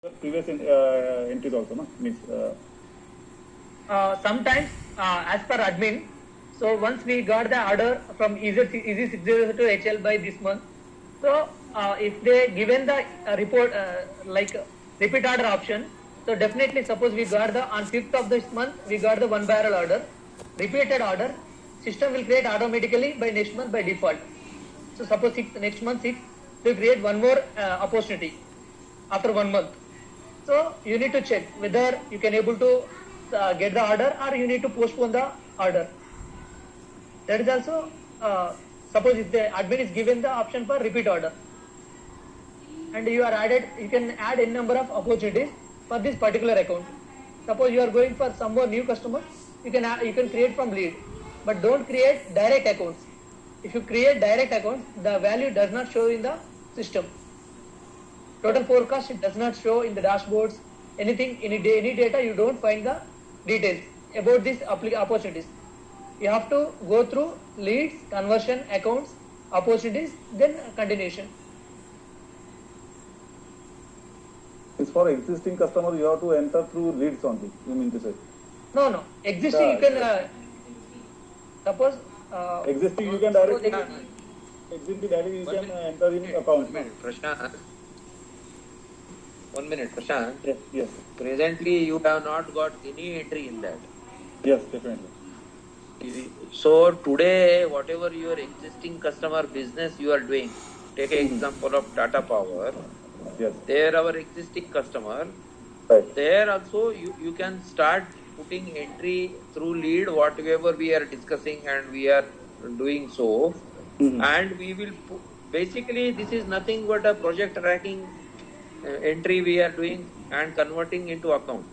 previous entries also, no? Means sometimes as per admin, so once we got the order from EZ602 HL by this month, so if they given the report like repeat order option, so definitely suppose we got the on 5th of this month we got the 1 barrel order, repeated order, system will create automatically by next month by default. So suppose next month 6 to create one more opportunity after 1 month. So you need to check whether you can able to get the order or you need to postpone the order. That is also suppose if the admin is given the option for repeat order and you can add n number of opportunities for this particular account. Suppose you are going for some more new customers, you can create from lead, but don't create direct accounts. If you create direct accounts, the value does not show in the system. Total forecast, it does not show in the dashboards, anything, any data, you don't find the details about these opportunities. You have to go through leads, conversion, accounts, opportunities, then continuation. it's for existing customer, you have to enter through leads only, you mean to say? No. Existing, you can, suppose... existing, you can directly, you can enter in account. 1 minute, Prashant. Yes. Presently, you have not got any entry in that. Yes, definitely. So today, whatever your existing customer business you are doing, take an example of Tata Power. Yes. They are our existing customer. Right. There also you can start putting entry through lead, whatever we are discussing and we are doing so. And we will basically this is nothing but a project tracking entry we are doing and converting into account.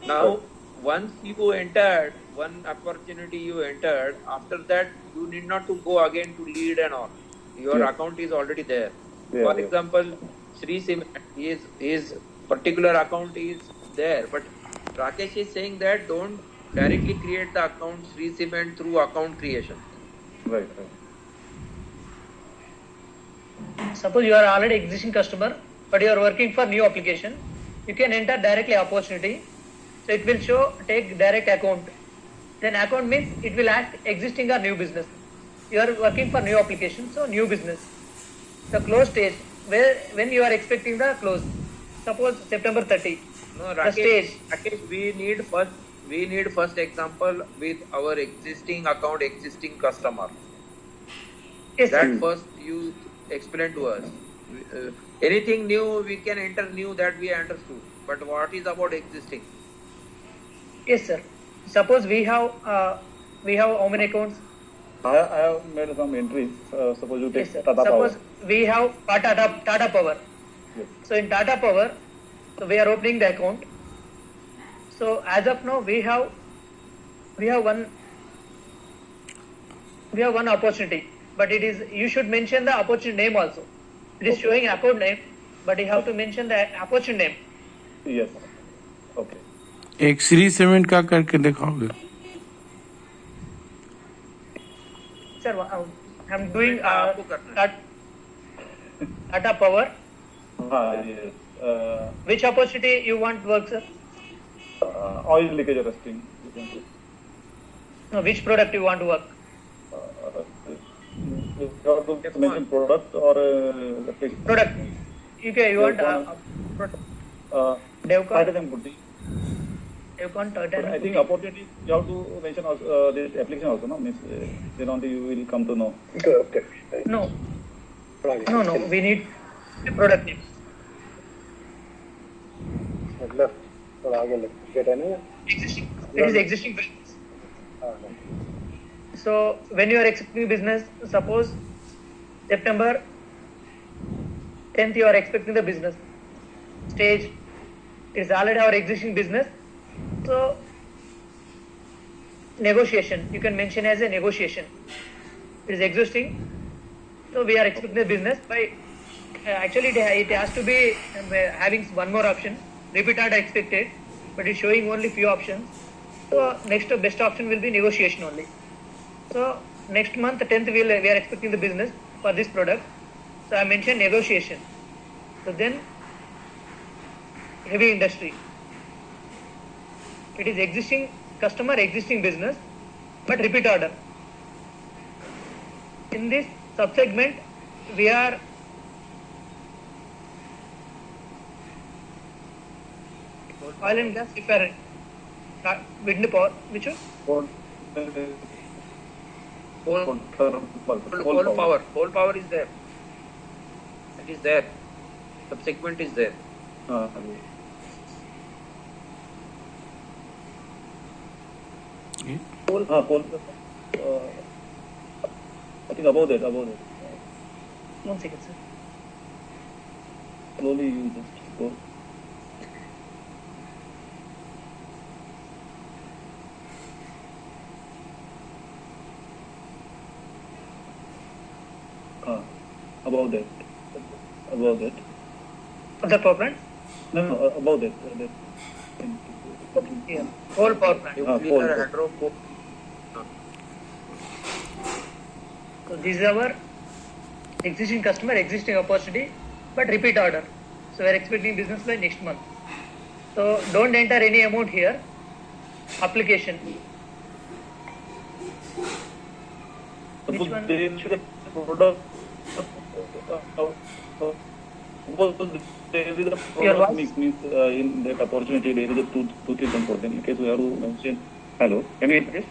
Now, once you entered one opportunity you entered, after that you need not to go again to lead and all. Your account is already there. For example, Sri Cement, his particular account is there, but Rakesh is saying that don't directly create the account Sri Cement through account creation. Right. Suppose you are already existing customer, but you are working for new application, you can enter directly opportunity. So it will show take direct account. Then account means it will ask existing or new business. You are working for new application, so new business. The close stage, when you are expecting the close. Suppose September 30. No, the Rakesh, stage. Rakesh, we need first example with our existing account, existing customer. Yes, that sir. First you explain to us. Anything new we can enter new that we understood. But what is about existing? Yes, sir. Suppose we have how many accounts? I have made some entries. Suppose you take Yes, sir. Tata Suppose Power. we have Tata Power. Yes. So in Tata Power, so we are opening the account. So as of now, we have one opportunity, but you should mention the opportunity name also. It is showing account name, but you have to mention the opportunity name. Yes. Okay. एक Shri cement का करके दिखाओगे? Sir, I'm doing आपको करना है। Tata Power. Yes. Which opportunity you want to work, sir? Oil leakage arresting. You can say. No, which product you want to work? You have to mention product or Product. Okay, you want product. Devcon. Titanium putty. Devcon But Titanium. I think opportunity you have to mention also, this application also, no? Means then only you will come to know. Okay. No. We need the product name. मतलब थोड़ा आगे लग है ना Existing. It is existing business. So when you are expecting business, suppose September 10th you are expecting the business stage. It is already our existing business. So negotiation, you can mention as a negotiation. It is existing. So we are expecting the business by actually it has to be having one more option. Repeat order expected, but it's showing only few options. So next best option will be negotiation only. So next month 10th we are expecting the business for this product. So I mentioned negotiation. So then heavy industry. It is existing customer, existing business, but repeat order. In this subsegment, we are oil and gas, repair, wind power, which one? Coal, Whole power is there. It is there. Subsegment is there. coal, I think above that. 1 second, sir. Slowly you just go. Above that. Other power plant? No, above that. Yeah. Whole power plant. Nuclear, hydro, coal. So this is our existing customer, existing opportunity, but repeat order. So we are expecting business by next month. So don't enter any amount here. Application. Which one should I? Product. There is a Your product voice? mix means in that opportunity there is a two things for them. In case we have to mention. Hello, can you hear this?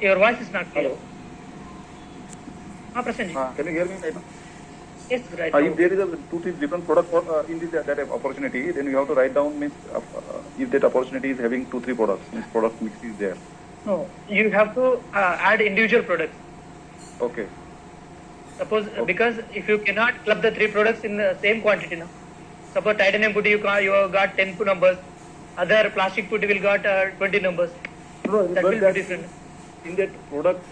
Your voice is not clear. Hello. Prasanji. Can you hear me right now? Yes, right. If there is a two three different product for, in this that opportunity, then you have to write down means if that opportunity is having 2-3 products, means product mix is there. No, you have to add individual products. Okay. Suppose because if you cannot club the 3 products in the same quantity, now suppose titanium putty you got 10 numbers, other plastic putty will got 20 numbers. No, That but will be different. in that product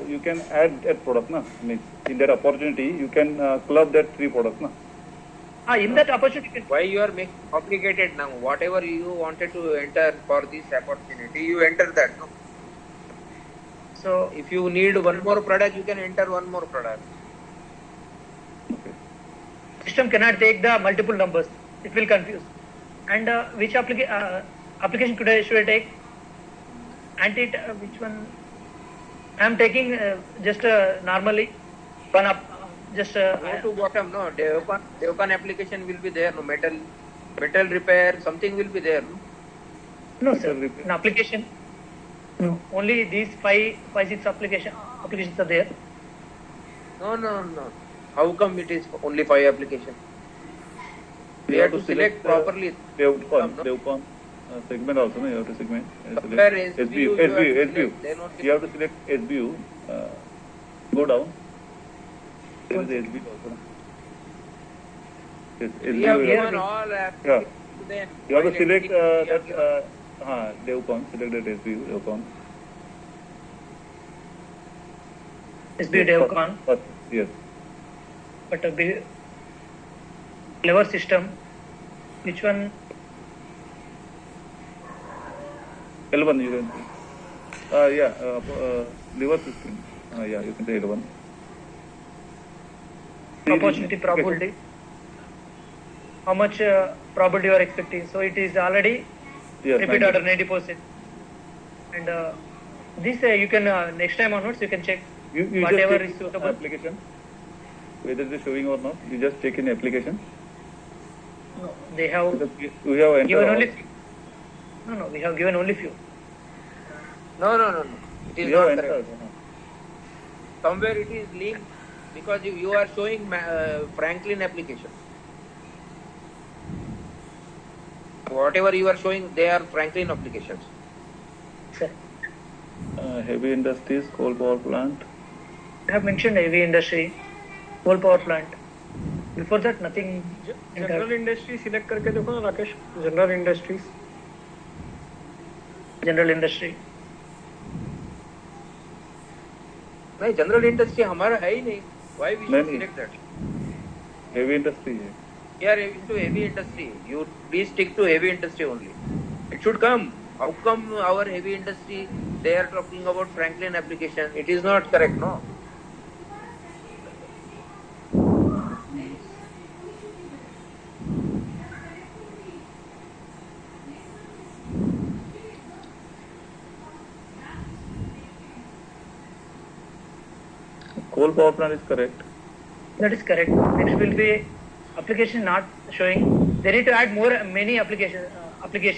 you can add that product, na? Means in that opportunity you can club that 3 products, na? In that opportunity, Why you are making complicated now? Whatever you wanted to enter for this opportunity, you enter that. No? so If you need one more product, you can enter one more product. Okay. system cannot take the multiple numbers. It will confuse. And which application should I take? Which one? I am taking just normally one up. Just Go to bottom, no. Devkan application will be there. No metal repair, something will be there. No? no sir. An application. No. Only these 5-6 applications are there. No. How come it is only 5 applications? We have to select properly. Devcon segment also, no? You have to segment. Compare Select SBU, SBU. then only- You have to select SBU. Go down. There is SBU also. Yes, We have SBU. given all applications to them. You have to While select entering, we have that Devcon. Select that SBU Devcon. SB Devcon, First, yes. but a lever system. Which one? L1 you can. Liver system. You can say L1. Opportunity probability. How much probability you are expecting? So it is already Yes, repeat 90. order 90%. And this you can next time onwards you can check You whatever just is check suitable. application, whether it is showing or not. You just check in application. No, they have We have entered given all. only few. No, we have given only few. No. It is We have not entered. correct. Somewhere it is linked because you are showing Franklin application. Whatever you are showing, they are Franklin applications. Sir, Heavy industries, coal power plant. I have mentioned heavy industry, coal power plant. Before that, nothing. General industry select करके देखो ना Rakesh general industries General industry. नहीं general industry हमारा है ही नहीं. Why we should नहीं. select that? Heavy industry है. We are into heavy industry. You please stick to heavy industry only. It should come. How come our heavy industry, they are talking about Franklin application? It is not correct, no? Coal power plant is correct. That is correct. Next will be application not showing. They need to add many applications.